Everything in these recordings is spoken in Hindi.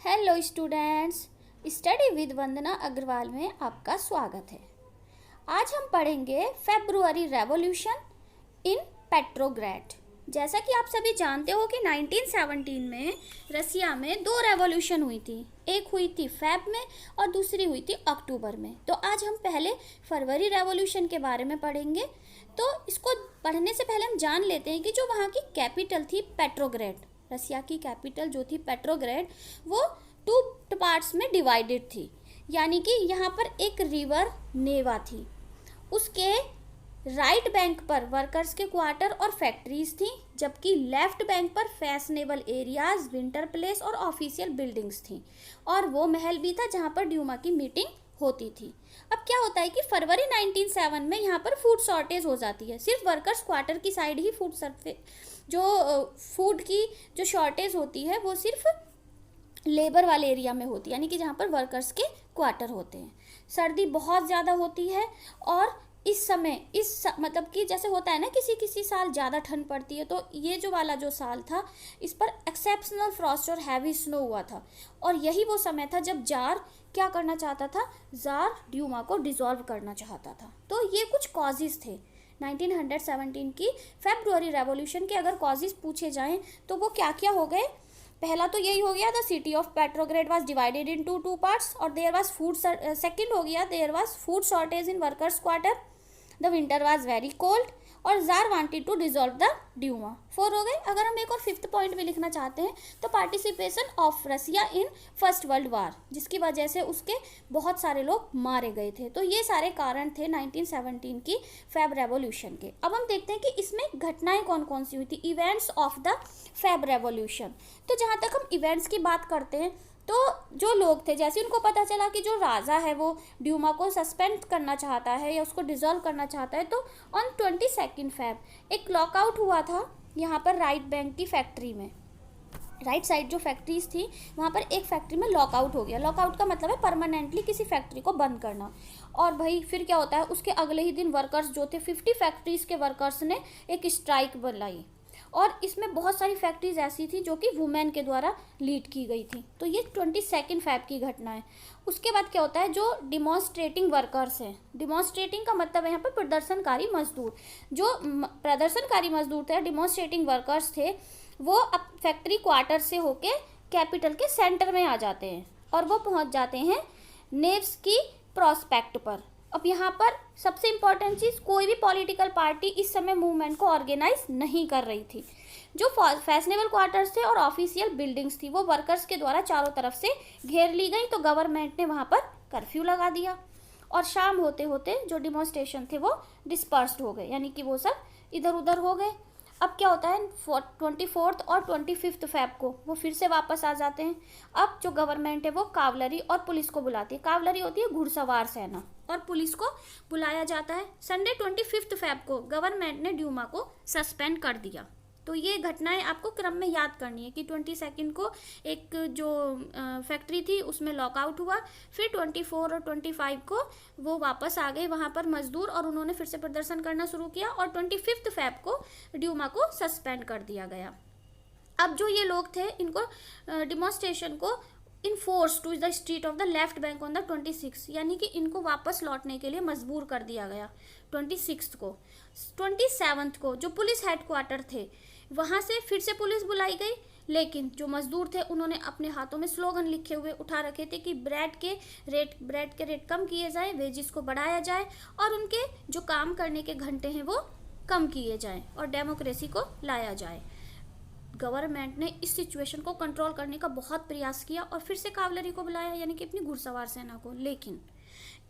हेलो स्टूडेंट्स, स्टडी विद वंदना अग्रवाल में आपका स्वागत है। आज हम पढ़ेंगे फेब्रुअरी रेवोल्यूशन इन पेट्रोग्रेड। जैसा कि आप सभी जानते हो कि 1917 में रसिया में दो रेवोल्यूशन हुई थी। एक हुई थी फेब में और दूसरी हुई थी अक्टूबर में। तो आज हम पहले फरवरी रेवोल्यूशन के बारे में पढ़ेंगे। तो इसको पढ़ने से पहले हम जान लेते हैं कि जो वहाँ की कैपिटल थी पेट्रोग्रेड, रसिया की कैपिटल जो थी पेट्रोग्रेड, वो टू पार्ट्स में डिवाइडेड थी। यानी कि यहाँ पर एक रिवर नेवा थी, उसके राइट बैंक पर वर्कर्स के क्वार्टर और फैक्ट्रीज थी, जबकि लेफ्ट बैंक पर फैशनेबल एरियाज, विंटर प्लेस और ऑफिशियल बिल्डिंग्स थी। और वो महल भी था जहाँ पर ड्यूमा की मीटिंग होती थी। अब क्या होता है कि फरवरी 1907 में यहाँ पर फूड शॉर्टेज हो जाती है। सिर्फ वर्कर्स क्वार्टर की साइड ही फूड की जो शॉर्टेज होती है वो सिर्फ लेबर वाले एरिया में होती है, यानी कि जहाँ पर वर्कर्स के क्वार्टर होते हैं। सर्दी बहुत ज़्यादा होती है और इस समय मतलब कि जैसे होता है ना, किसी साल ज़्यादा ठंड पड़ती है, तो ये जो वाला जो साल था इस पर एक्सेप्शनल फ्रॉस्ट और हैवी स्नो हुआ था। और यही वो समय था जब जार क्या करना चाहता था, जार ड्यूमा को डिसॉल्व करना चाहता था। तो ये कुछ कॉजेज थे 1917 की फेब्रुअरी रेवोल्यूशन के। अगर कॉजेज पूछे जाएं तो वो क्या क्या हो गए। पहला तो यही हो गया, the city of Petrograd was divided into two parts और देयर वाज फूड। सेकंड हो गया, there was food shortage in workers quarter, the winter was very cold और tsar wanted to dissolve the Duma. 4 हो गए। अगर हम एक और 5th पॉइंट भी लिखना चाहते हैं तो participation of Russia in first world war, जिसकी वजह से उसके बहुत सारे लोग मारे गए थे। तो ये सारे कारण थे 1917 की फेब रेवोल्यूशन के। अब हम देखते हैं कि इसमें घटनाएं कौन कौन सी हुई थी, events of the Feb revolution. तो जहाँ तक हम इवेंट्स की बात करते हैं तो जो लोग थे, जैसे उनको पता चला कि जो राजा है वो ड्यूमा को सस्पेंड करना चाहता है या उसको डिसॉल्व करना चाहता है, तो ऑन 22 फेब एक लॉकआउट हुआ था यहाँ पर राइट बैंक की फैक्ट्री में। राइट साइड जो फैक्ट्रीज थी वहाँ पर एक फैक्ट्री में लॉकआउट हो गया। लॉकआउट का मतलब है परमानेंटली किसी फैक्ट्री को बंद करना। और भाई फिर क्या होता है, उसके अगले ही दिन वर्कर्स जो थे 50 फैक्ट्रीज के वर्कर्स ने एक स्ट्राइक बुलाई और इसमें बहुत सारी फैक्ट्रीज ऐसी थी जो कि वुमेन के द्वारा लीड की गई थी। तो ये 22 फेब की घटना है। उसके बाद क्या होता है, जो डिमॉन्स्ट्रेटिंग वर्कर्स हैं, डिमॉन्स्ट्रेटिंग का मतलब है यहाँ पर प्रदर्शनकारी मजदूर। जो प्रदर्शनकारी मजदूर थे, डिमॉन्स्ट्रेटिंग वर्कर्स थे, वो अब फैक्ट्री क्वार्टर से होके कैपिटल के सेंटर में आ जाते हैं और वो पहुँच जाते हैं नेव्स की प्रॉस्पेक्ट पर। अब यहाँ पर सबसे इम्पॉर्टेंट चीज़, कोई भी पॉलिटिकल पार्टी इस समय मूवमेंट को ऑर्गेनाइज नहीं कर रही थी। जो फैशनेबल क्वार्टर्स थे और ऑफिशियल बिल्डिंग्स थी वो वर्कर्स के द्वारा चारों तरफ से घेर ली गई। तो गवर्नमेंट ने वहाँ पर कर्फ्यू लगा दिया और शाम होते होते जो डिमॉन्स्ट्रेशन थे वो डिस्पर्स्ड हो गए, यानी कि वो सब इधर उधर हो गए। अब क्या होता है, 24 और 25 फेब को वो फिर से वापस आ जाते हैं। अब जो गवर्नमेंट है वो कावलरी और पुलिस को बुलाती है। कावलरी होती है घुड़सवार सेना, और पुलिस को बुलाया जाता है। संडे 25 फेब को गवर्नमेंट ने ड्यूमा को सस्पेंड कर दिया। तो ये घटनाएं आपको क्रम में याद करनी है कि 22 को एक जो फैक्ट्री थी उसमें लॉकआउट हुआ, फिर 24 और 25 को वो वापस आ गए वहाँ पर मजदूर और उन्होंने फिर से प्रदर्शन करना शुरू किया और 25 फेब को ड्यूमा को सस्पेंड कर दिया गया। अब जो ये लोग थे इनको डिमॉन्स्ट्रेशन को in force to the street of the left bank on the 26, यानी कि इनको वापस लौटने के लिए मजबूर कर दिया गया 26 को। 27 को जो पुलिस हेडक्वार्टर थे वहाँ से फिर से पुलिस बुलाई गई, लेकिन जो मजदूर थे उन्होंने अपने हाथों में स्लोगन लिखे हुए उठा रखे थे कि ब्रेड के रेट कम किए जाए, वेजिस को बढ़ाया जाए और उनके जो काम करने के घंटे हैं वो कम किए जाएं और डेमोक्रेसी को लाया जाए। गवर्नमेंट ने इस सिचुएशन को कंट्रोल करने का बहुत प्रयास किया और फिर से कावलरी को बुलाया, यानी कि अपनी घुड़सवार सेना को। लेकिन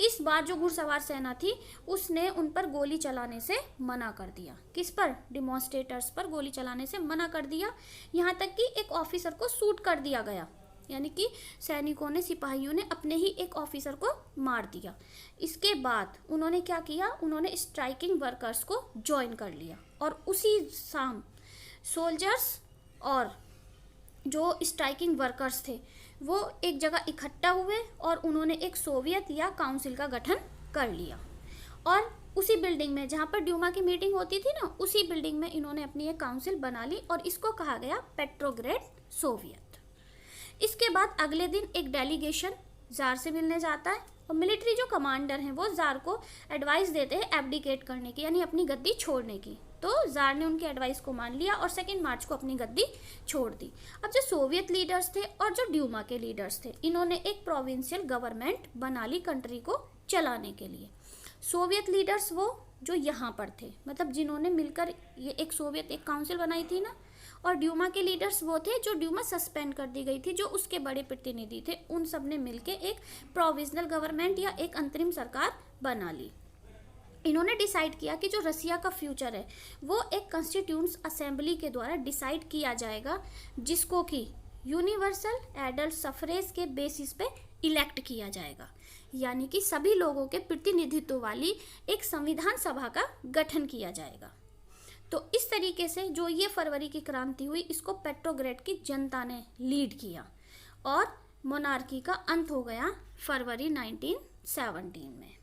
इस बार जो घुड़सवार सेना थी उसने उन पर गोली चलाने से मना कर दिया। किस पर? डिमॉन्स्ट्रेटर्स पर गोली चलाने से मना कर दिया। यहाँ तक कि एक ऑफिसर को शूट कर दिया गया, यानी कि सैनिकों ने, सिपाहियों ने अपने ही एक ऑफिसर को मार दिया। इसके बाद उन्होंने क्या किया, उन्होंने स्ट्राइकिंग वर्कर्स को ज्वाइन कर लिया और उसी शाम सोल्जर्स और जो स्ट्राइकिंग वर्कर्स थे वो एक जगह इकट्ठा हुए और उन्होंने एक सोवियत या काउंसिल का गठन कर लिया। और उसी बिल्डिंग में जहाँ पर ड्यूमा की मीटिंग होती थी ना, उसी बिल्डिंग में इन्होंने अपनी एक काउंसिल बना ली और इसको कहा गया पेट्रोग्रेड सोवियत। इसके बाद अगले दिन एक डेलीगेशन जार से मिलने जाता है और मिलिट्री जो कमांडर हैं वो जार को एडवाइस देते हैं एब्डिकेट करने की, यानी अपनी गद्दी छोड़ने की। तो जार ने उनकी एडवाइस को मान लिया और 2 मार्च को अपनी गद्दी छोड़ दी। अब जो सोवियत लीडर्स थे और जो ड्यूमा के लीडर्स थे, इन्होंने एक प्रोविंशियल गवर्नमेंट बना ली कंट्री को चलाने के लिए। सोवियत लीडर्स वो जो यहाँ पर थे, मतलब जिन्होंने मिलकर ये एक सोवियत एक काउंसिल बनाई थी ना, और ड्यूमा के लीडर्स वो थे जो ड्यूमा सस्पेंड कर दी गई थी, जो उसके बड़े प्रतिनिधि थे। उन सब ने मिलकर एक प्रोविजनल गवर्नमेंट या एक अंतरिम सरकार बना ली। इन्होंने डिसाइड किया कि जो रसिया का फ्यूचर है वो एक कॉन्स्टिट्यूंट असेंबली के द्वारा डिसाइड किया जाएगा, जिसको कि यूनिवर्सल एडल्ट सफरेज के बेसिस पे इलेक्ट किया जाएगा, यानी कि सभी लोगों के प्रतिनिधित्व वाली एक संविधान सभा का गठन किया जाएगा। तो इस तरीके से जो ये फरवरी की क्रांति हुई, इसको पेट्रोग्रेड की जनता ने लीड किया और मोनार्की का अंत हो गया फरवरी 1917 में।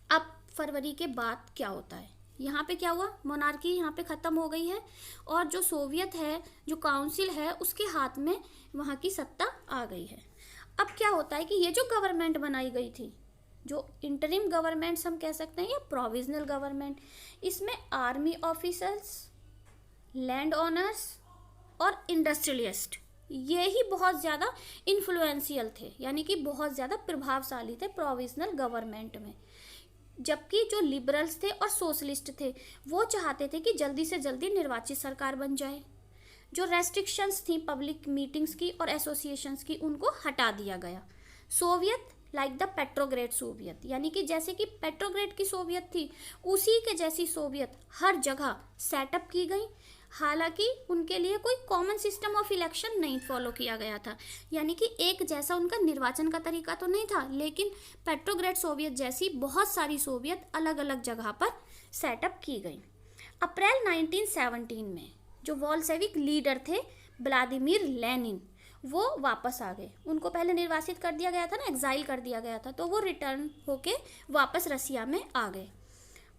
अब फरवरी के बाद क्या होता है, यहाँ पे क्या हुआ, मोनार्की यहाँ पे ख़त्म हो गई है और जो सोवियत है, जो काउंसिल है, उसके हाथ में वहाँ की सत्ता आ गई है। अब क्या होता है कि ये जो गवर्नमेंट बनाई गई थी, जो इंटरिम गवर्नमेंट्स हम कह सकते हैं या प्रोविजनल गवर्नमेंट, इसमें आर्मी ऑफिसर्स, लैंड ओनर्स और इंडस्ट्रियलिस्ट, ये ही बहुत ज़्यादा इन्फ्लुएंशियल थे, यानी कि बहुत ज़्यादा प्रभावशाली थे प्रोविजनल गवर्नमेंट में। जबकि जो लिबरल्स थे और सोशलिस्ट थे वो चाहते थे कि जल्दी से जल्दी निर्वाचित सरकार बन जाए। जो रेस्ट्रिक्शंस थी पब्लिक मीटिंग्स की और एसोसिएशंस की, उनको हटा दिया गया। सोवियत लाइक द पेट्रोग्रेड सोवियत, यानी कि जैसे कि पेट्रोग्रेड की सोवियत थी, उसी के जैसी सोवियत हर जगह सेटअप की गई। हालांकि उनके लिए कोई कॉमन सिस्टम ऑफ इलेक्शन नहीं फॉलो किया गया था, यानी कि एक जैसा उनका निर्वाचन का तरीका तो नहीं था, लेकिन पेट्रोग्रेड सोवियत जैसी बहुत सारी सोवियत अलग अलग जगह पर सेटअप की गई। अप्रैल 1917 में जो वॉल्शेविक लीडर थे व्लादिमीर लेनिन, वो वापस आ गए। उनको पहले निर्वासित कर दिया गया था ना, एग्जाइल कर दिया गया था, तो वो रिटर्न होके वापस रसिया में आ गए।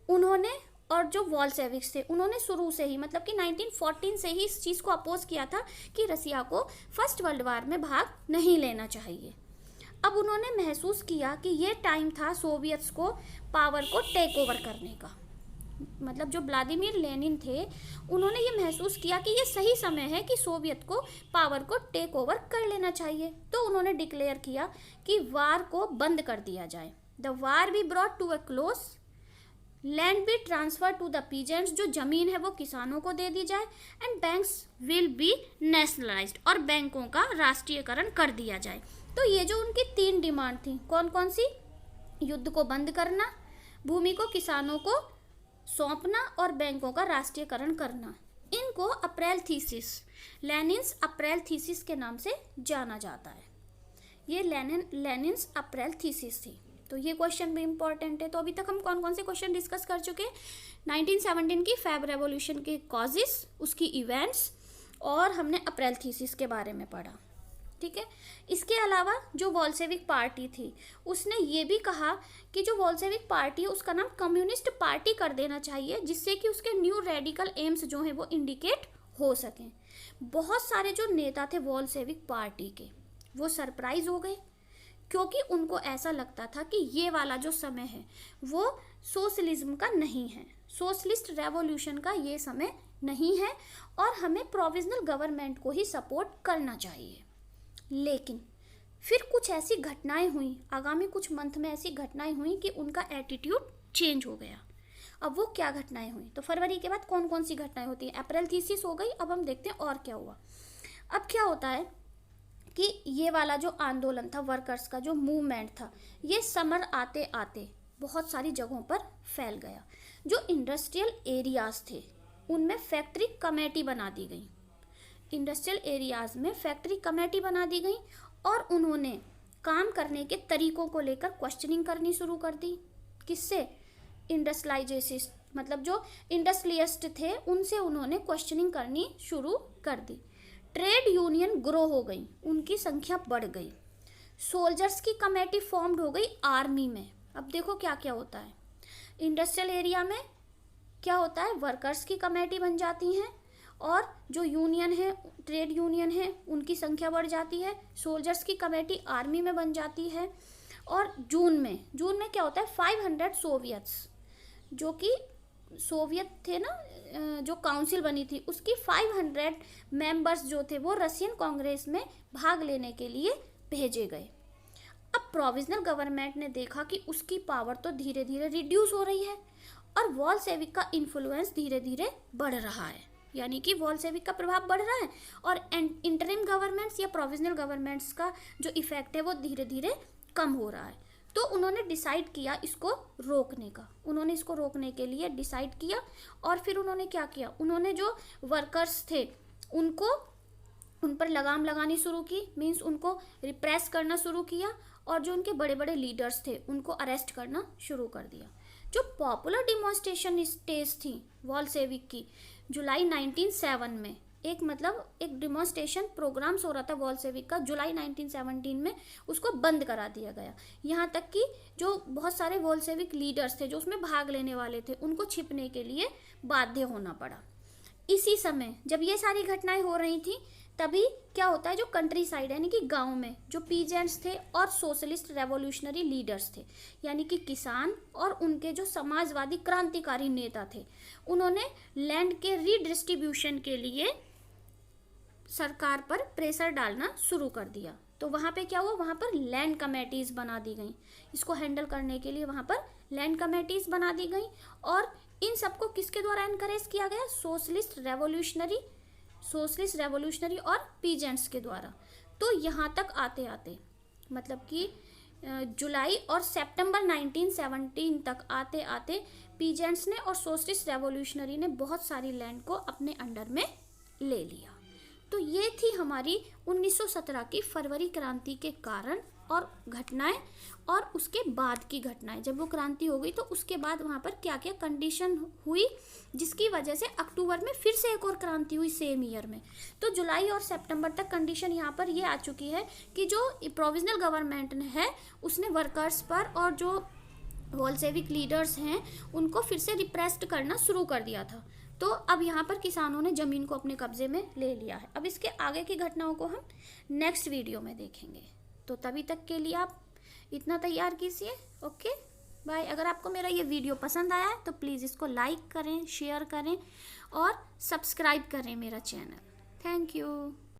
उन्होंने और जो वॉल्शेविक्स थे उन्होंने शुरू से ही, मतलब कि 1914 से ही इस चीज़ को अपोज किया था कि रसिया को फर्स्ट वर्ल्ड वार में भाग नहीं लेना चाहिए। अब उन्होंने महसूस किया कि ये टाइम था सोवियत्स को पावर को टेक ओवर करने का। मतलब जो व्लादिमीर लेनिन थे उन्होंने ये महसूस किया कि ये सही समय है कि सोवियत को पावर को टेक ओवर कर लेना चाहिए। तो उन्होंने डिक्लेयर किया कि वार को बंद कर दिया जाए। The war be brought to a close, land be transfer to the peasants, जो जमीन है वो किसानों को दे दी जाए, and banks will be nationalized, और बैंकों का राष्ट्रीयकरण कर दिया जाए। तो ये जो उनकी 3 डिमांड थी, कौन कौन सी, युद्ध को बंद करना, भूमि को किसानों को सौंपना और बैंकों का राष्ट्रीयकरण करना, इनको अप्रैल थीसिस, लेनिन्स अप्रैल थीसिस के नाम से जाना जाता है। ये लेनिन्स अप्रैल थीसिस थी। तो ये क्वेश्चन भी इंपॉर्टेंट है। तो अभी तक हम कौन कौन से क्वेश्चन डिस्कस कर चुके हैं, 1917 की फेब रेवोल्यूशन के कॉजेस, उसकी इवेंट्स, और हमने अप्रैल थीसिस के बारे में पढ़ा। ठीक है, इसके अलावा जो वॉल्शेविक पार्टी थी उसने ये भी कहा कि जो वॉल्शेविक पार्टी है उसका नाम कम्युनिस्ट पार्टी कर देना चाहिए, जिससे कि उसके न्यू रेडिकल एम्स जो हैं वो इंडिकेट हो सकें। बहुत सारे जो नेता थे वॉल्शेविक पार्टी के वो सरप्राइज हो गए, क्योंकि उनको ऐसा लगता था कि ये वाला जो समय है वो सोशलिज्म का नहीं है, सोशलिस्ट रेवोल्यूशन का ये समय नहीं है, और हमें प्रोविजनल गवर्नमेंट को ही सपोर्ट करना चाहिए। लेकिन फिर कुछ ऐसी घटनाएं हुई, आगामी कुछ मंथ में ऐसी घटनाएं हुई कि उनका एटीट्यूड चेंज हो गया। अब वो क्या घटनाएं हुई, तो फरवरी के बाद कौन कौन सी घटनाएं होती हैं, अप्रैल थीसिस हो गई। अब हम देखते हैं और क्या हुआ। अब क्या होता है कि ये वाला जो आंदोलन था, वर्कर्स का जो मूवमेंट था, ये समर आते आते बहुत सारी जगहों पर फैल गया। जो इंडस्ट्रियल एरियाज थे उनमें फैक्ट्री कमेटी बना दी गई, इंडस्ट्रियल एरियाज में फैक्ट्री कमेटी बना दी गई, और उन्होंने काम करने के तरीकों को लेकर क्वेश्चनिंग करनी शुरू कर दी। किससे, इंडस्ट्रियलाइजेशन, मतलब जो इंडस्ट्रियलिस्ट थे उनसे उन्होंने क्वेश्चनिंग करनी शुरू कर दी। ट्रेड यूनियन ग्रो हो गई, उनकी संख्या बढ़ गई। सोल्जर्स की कमेटी फॉर्म्ड हो गई आर्मी में। अब देखो क्या क्या होता है, इंडस्ट्रियल एरिया में क्या होता है, वर्कर्स की कमेटी बन जाती हैं, और जो यूनियन है, ट्रेड यूनियन है, उनकी संख्या बढ़ जाती है। सोल्जर्स की कमेटी आर्मी में बन जाती है। और जून में क्या होता है, 500 सोवियट्स, जो कि सोवियत थे ना, जो काउंसिल बनी थी उसकी 500 मेंबर्स जो थे वो रशियन कांग्रेस में भाग लेने के लिए भेजे गए। अब प्रोविजनल गवर्नमेंट ने देखा कि उसकी पावर तो धीरे धीरे रिड्यूस हो रही है और वॉलशेविक का इन्फ्लुएंस धीरे धीरे बढ़ रहा है, यानी कि वॉलशेविक का प्रभाव बढ़ रहा है और इंटरिम गवर्नमेंट्स या प्रोविजनल गवर्नमेंट्स का जो इफेक्ट है वो धीरे धीरे कम हो रहा है। तो उन्होंने डिसाइड किया इसको रोकने का, उन्होंने इसको रोकने के लिए डिसाइड किया। और फिर उन्होंने क्या किया, उन्होंने जो वर्कर्स थे उनको, उन पर लगाम लगानी शुरू की, मीन्स उनको रिप्रेस करना शुरू किया। और जो उनके बड़े बड़े लीडर्स थे उनको अरेस्ट करना शुरू कर दिया। जो पॉपुलर डिमॉन्स्ट्रेशन स्टेज थी वॉलशेविक की, जुलाई 1907 में एक डिमॉन्स्ट्रेशन प्रोग्राम्स हो रहा था वॉलशेविक का, जुलाई 1917 में उसको बंद करा दिया गया। यहाँ तक कि जो बहुत सारे वॉलशेविक लीडर्स थे जो उसमें भाग लेने वाले थे उनको छिपने के लिए बाध्य होना पड़ा। इसी समय जब ये सारी घटनाएं हो रही थी तभी क्या होता है, जो कंट्री साइड यानी कि गांव में जो पीजेंट्स थे और सोशलिस्ट रेवोल्यूशनरी लीडर्स थे, यानी कि किसान और उनके जो समाजवादी क्रांतिकारी नेता थे, उन्होंने लैंड के रीडिस्ट्रीब्यूशन के लिए सरकार पर प्रेशर डालना शुरू कर दिया। तो वहाँ पे क्या हुआ, वहाँ पर लैंड कमेटीज़ बना दी गई, इसको हैंडल करने के लिए वहाँ पर लैंड कमेटीज़ बना दी गई। और इन सबको किसके द्वारा एनकरेज किया गया, सोशलिस्ट रेवोल्यूशनरी और पीजेंट्स के द्वारा। तो यहाँ तक आते आते मतलब कि जुलाई और सितंबर 1917 तक आते आते पीजेंट्स ने और सोशलिस्ट रेवोल्यूशनरी ने बहुत सारी लैंड को अपने अंडर में ले लिया। तो ये थी हमारी 1917 की फरवरी क्रांति के कारण और घटनाएं और उसके बाद की घटनाएं। जब वो क्रांति हो गई तो उसके बाद वहाँ पर क्या क्या कंडीशन हुई जिसकी वजह से अक्टूबर में फिर से एक और क्रांति हुई सेम ईयर में। तो जुलाई और सितंबर तक कंडीशन यहाँ पर ये आ चुकी है कि जो प्रोविजनल गवर्नमेंट है उसने वर्कर्स पर और जो वॉलशेविक लीडर्स हैं उनको फिर से रिप्रेस्ड करना शुरू कर दिया था। तो अब यहाँ पर किसानों ने ज़मीन को अपने कब्जे में ले लिया है। अब इसके आगे की घटनाओं को हम नेक्स्ट वीडियो में देखेंगे। तो तभी तक के लिए आप इतना तैयार कीजिए। Okay bye. अगर आपको मेरा ये वीडियो पसंद आया है तो प्लीज़ इसको लाइक करें, शेयर करें और सब्सक्राइब करें मेरा चैनल। Thank you.